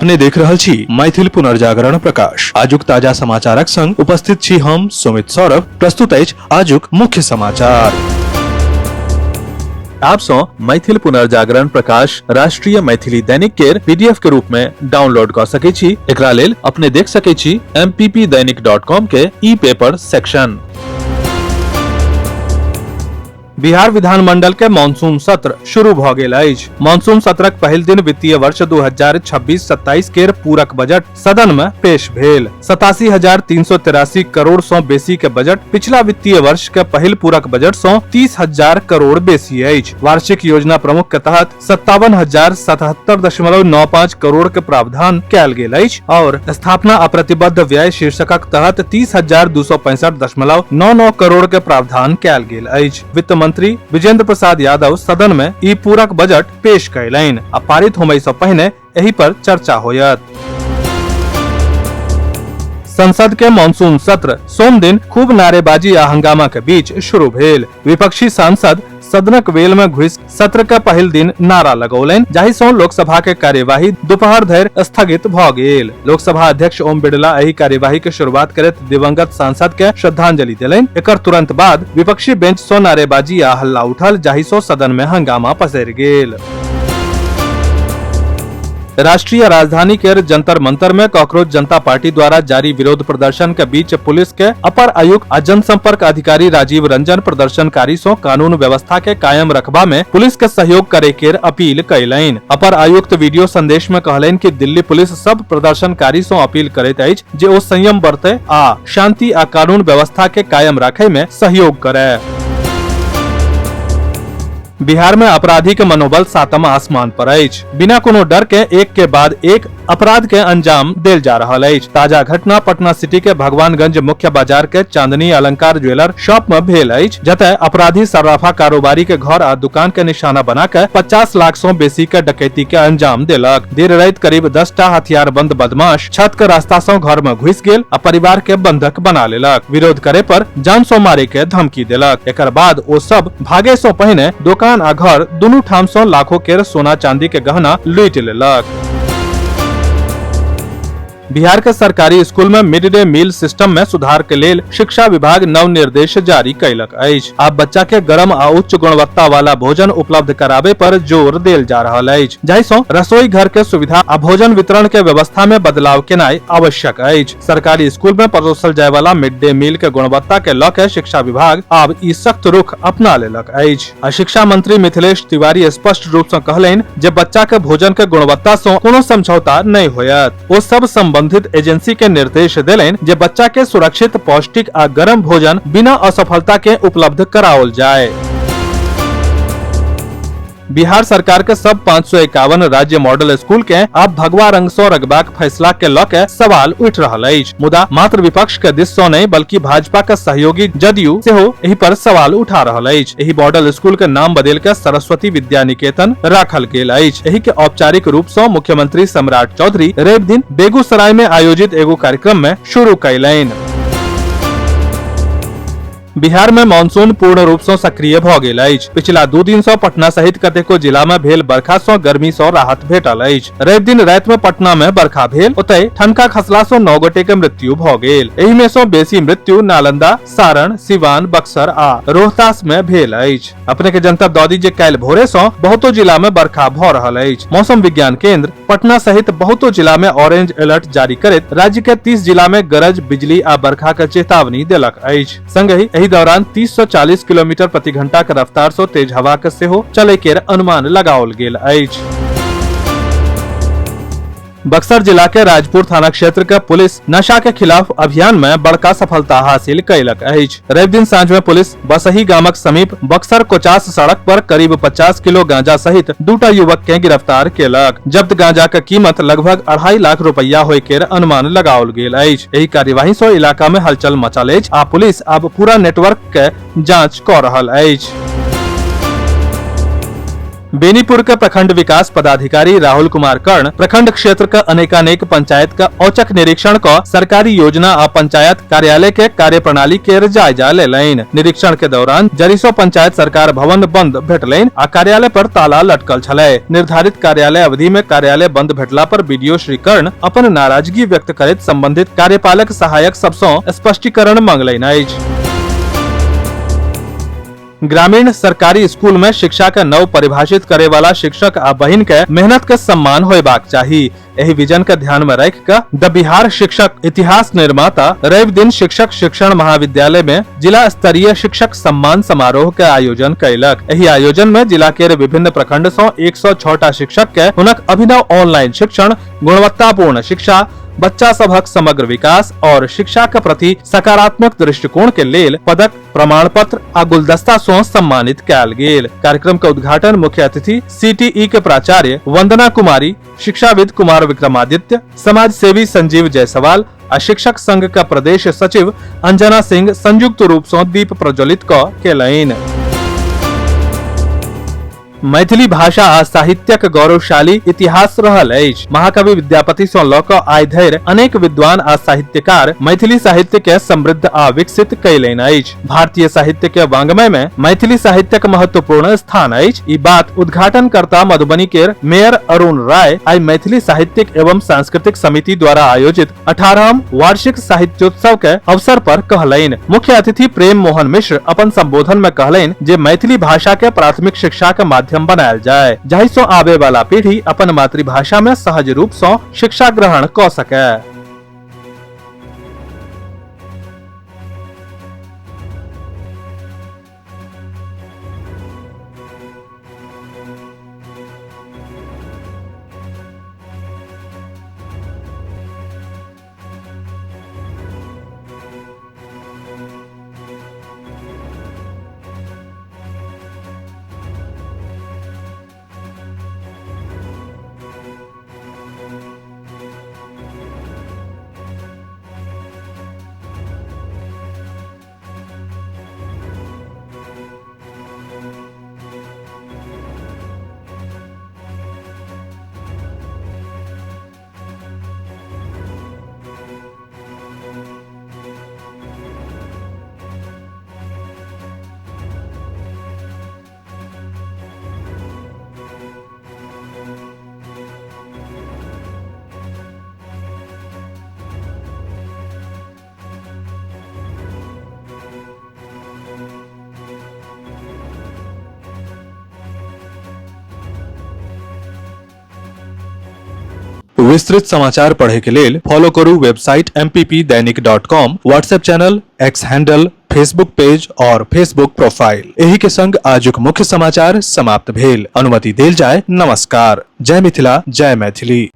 अपने देख रहल छी मैथिल पुनर्जागरण प्रकाश। आजुक ताजा समाचारक संग उपस्थित छी हम सुमित सौरभ। प्रस्तुत अछि आजुक मुख्य समाचार। आप सो मैथिल पुनर्जागरण प्रकाश राष्ट्रीय मैथिली दैनिक केर पीडीएफ के रूप में डाउनलोड कर सके छी। एकरा लेल अपने देख सके छी mppdainik.com के ई पेपर सेक्शन। बिहार विधानमंडल के मानसून सत्र शुरू भ गेल अछि। मानसून सत्रक पहिल दिन वित्तीय वर्ष 2026-27 केर पूरक बजट सदन में पेश भेल। 87,383 करोड़ सँ बेसी के बजट पिछला वित्तीय वर्ष के पहिल पूरक बजट सँ 30,000 करोड़ बेसी अछि। वार्षिक योजना प्रमुख के तहत 57,077.95 करोड़ के प्रावधान कयल गेल अछि और स्थापना अप्रतिबद्ध व्यय शीर्षकक तहत 30,265.99 करोड़ के प्रावधान कयल गेल अछि। वित्त मंत्री विजेंद्र प्रसाद यादव सदन में ई पूरक बजट पेश कयलनि आ पारित होमय सँ पहिने एहि पर चर्चा होयत। संसद के मानसून सत्र सोम दिन खूब नारेबाजी आ हंगामा के बीच शुरू भेल। विपक्षी सांसद सदनक वेल में घुसि सत्र के पहिल दिन नारा लगौलनि, जाहि सँ लोकसभा के कार्यवाही दोपहर धरि स्थगित भ गेल। लोकसभा अध्यक्ष ओम बिरला एहि कार्यवाही के शुरुआत करैत दिवंगत सांसद के श्रद्धांजलि देलनि। एकर तुरंत बाद विपक्षी बेंच सँ नारेबाजी आ हल्ला उठल, जाहि सँ सदन में हंगामा पसरि गेल। राष्ट्रीय राजधानी के जंतर मंतर में कॉकरोच जनता पार्टी द्वारा जारी विरोध प्रदर्शन के बीच पुलिस के अपर आयुक्त आ जनसंपर्क अधिकारी राजीव रंजन प्रदर्शनकारी सँ कानून व्यवस्था के कायम रखबा में पुलिस के सहयोग करे के अपील कयलनि। अपर आयुक्त वीडियो संदेश में कहलनि कि दिल्ली पुलिस सब प्रदर्शनकारी सँ अपील करैत अछि जे ओ संयम बरतय आ शांति आ कानून व्यवस्था के कायम राखय में सहयोग करय। बिहार में अपराधी के मनोबल सातम आसमान पर अछि। बिना कोनो डर के एक के बाद एक अपराध के अंजाम देल जा रहल अछि। ताजा घटना पटना सिटी के भगवानगंज मुख्य बाजार के चांदनी अलंकार ज्वेलर शॉप में भेल अछि, जतय अपराधी सर्राफा कारोबारी के घर आ दुकान के निशाना बना के 50 लाख सँ बेसी के डकैती के अंजाम देलक। देर राति करीब 10 टा हथियारबंद बदमाश छत के रास्ता सँ घर में घुसि गेल आ परिवार के बंधक बना लेलक। विरोध करे पर जान सँ मारे के धमकी देलक। एकर बाद ओ सब भागे सँ पहिने दुकान आ घर दुनू ठाम सँ लाखों के सोना चांदी के गहना लूटि लेलक। बिहार के सरकारी स्कूल में मिड डे मील सिस्टम में सुधार के लेल शिक्षा विभाग नव निर्देश जारी कयलक अछि। आब बच्चा के गरम आ उच्च गुणवत्ता वाला भोजन उपलब्ध कराबे पर जोर देल जा रहल अछि, जाहि सँ रसोई घर के सुविधा आ भोजन वितरण के व्यवस्था में बदलाव केनाय आवश्यक अछि। सरकारी स्कूल में परोसल जाय वाला मिड डे मील के गुणवत्ता के लऽ के शिक्षा विभाग आब ई सख्त रुख अपना लेलक अछि। आ शिक्षा मंत्री मिथिलेश तिवारी स्पष्ट रूप सँ कहलनि जे बच्चा के भोजन के गुणवत्ता सँ कोनो समझौता नहि होयत। ओ सब संबंधित एजेंसी के निर्देश देलनि जे बच्चा के सुरक्षित, पौष्टिक आ गरम भोजन बिना असफलता के उपलब्ध कराओल जाय। बिहार सरकार के सब 551 राज्य मॉडल स्कूल के आब भगवा रंग सँ रंगबाक फैसला के लऽ के सवाल उठि रहल अछि। मुदा मात्र विपक्ष के दिस सँ नहि बल्कि भाजपा के सहयोगी जदयू सेहो एहि पर सवाल उठा रहल अछि। एहि मॉडल स्कूल के नाम बदलि के सरस्वती विद्या निकेतन राखल गेल अछि। एहि के औपचारिक रूप सँ मुख्यमंत्री सम्राट चौधरी रवि दिन बेगूसराय में आयोजित एगो कार्यक्रम में शुरू कयलनि। बिहार में मानसून पूर्ण रूप सँ सक्रिय भ गेल अछि। पिछला 2 दिन सँ पटना सहित कतेको जिला में भेल बरखा सँ गर्मी सँ राहत भेटल अछि। रवि दिन राति में पटना में बरखा भेल, ओतय ठनका खसला सँ 9 गोटे के मृत्यु भ गेल। एहि में सँ बेसी मृत्यु नालंदा, सारण, सिवान, बक्सर आ रोहतास में भेल अछि। अपने के जनतब दऽ दी जे काल्हि भोरे सँ बहुतो जिला में बरखा भ रहल अछि। मौसम विज्ञान केंद्र पटना सहित बहुतो जिला में ऑरेंज अलर्ट जारी करैत राज्य के 30 जिला में गरज, बिजली आ बरखा के चेतावनी देलक अछि। संगहि एहि दौरान 30 सँ 40 किलोमीटर प्रति घंटा के रफ्तार सँ तेज हवा के सेहो चले के अनुमान लगाओल गेल अछि। बक्सर जिला के राजपुर थाना क्षेत्र के पुलिस नशा के खिलाफ अभियान में बड़का सफलता हासिल कयलक अछि। रवि दिन साँझ में पुलिस बसही गामक समीप बक्सर कोचास सड़क पर करीब 50 किलो गांजा सहित 2टा युवक के गिरफ्तार केलक। जब्त गांजा के कीमत लगभग 2.5 लाख रुपया होय के अनुमान लगाओल गेल अछि। एहि कार्यवाही सँ इलाका में हलचल मचल अछि आ पुलिस आब पूरा नेटवर्क के जांच कऽ रहल अछि। बेनीपुर के प्रखंड विकास पदाधिकारी राहुल कुमार कर्ण प्रखंड क्षेत्र का अनेकानेक पंचायत का औचक निरीक्षण को सरकारी योजना और पंचायत कार्यालय के कार्य प्रणाली के जायजा ले लेन। निरीक्षण के दौरान जरीसो पंचायत सरकार भवन बंद भेटलैन आ कार्यालय पर ताला लटकल छलै। निर्धारित कार्यालय अवधि में कार्यालय बंद भेटला पर बीडीओ श्री कर्ण अपन नाराजगी व्यक्त करैत संबंधित कार्यपालक सहायक सबसँ स्पष्टीकरण मांगलैन अछि। ग्रामीण सरकारी स्कूल में शिक्षा के नव परिभाषित करे वाला शिक्षक आ बहिन के मेहनत के सम्मान होयबाक चाही। एही विजन के ध्यान में रख के द बिहार शिक्षक इतिहास निर्माता रवि दिन शिक्षक शिक्षण महाविद्यालय में जिला स्तरीय शिक्षक सम्मान समारोह के आयोजन कयलक। एही आयोजन में जिला के विभिन्न प्रखंड सॅ 106 शिक्षक के हुनक अभिनव ऑनलाइन शिक्षण, गुणवत्तापूर्ण शिक्षा, बच्चा सबहक समग्र विकास और शिक्षा के प्रति सकारात्मक दृष्टिकोण के लेल पदक, प्रमाण पत्र आ गुलदस्ता सॅ सम्मानित कयल गेल। कार्यक्रम के उद्घाटन मुख्य अतिथि सीटीई के प्राचार्य वंदना कुमारी, शिक्षाविद कुमार विक्रमादित्य, समाज सेवी संजीव जायसवाल आ शिक्षक संघ का प्रदेश सचिव अंजना सिंह संयुक्त रूप से दीप प्रज्वलित केलैन। मैथिली भाषा आ साहित्यक गौरवशाली इतिहास रहल अछि। महाकवि विद्यापति सॅ लऽ कऽ आइ धरि अनेक विद्वान आ साहित्यकार मैथिली साहित्य के समृद्ध आ विकसित कयलनि अछि। भारतीय साहित्य के वाङ्मय में मैथिली साहित्यक महत्वपूर्ण स्थान अछि। ई बात उद्घाटनकर्ता मधुबनी के मेयर अरुण राय आइ मैथिली साहित्यिक एवं सांस्कृतिक समिति द्वारा आयोजित 18वां वार्षिक साहित्योत्सव के अवसर पर कहलनि। मुख्य अतिथि प्रेम मोहन मिश्र अपन संबोधन में कहलनि जे मैथिली भाषा के प्राथमिक शिक्षा के माध्यम बनायल जाय, जाहि सॅ आबे वाला पीढ़ी अपन मातृभाषा में सहज रूप सॅ शिक्षा ग्रहण कऽ सकै। विस्तृत समाचार पढ़े के लेल फॉलो करू website mppdainik.com, WhatsApp channel, x handle, Facebook page और फेसबुक प्रोफाइल। एही के संग आजुक मुख्य समाचार समाप्त भेल। अनुमति देल जाय। नमस्कार। जय मिथिला, जय मैथिली।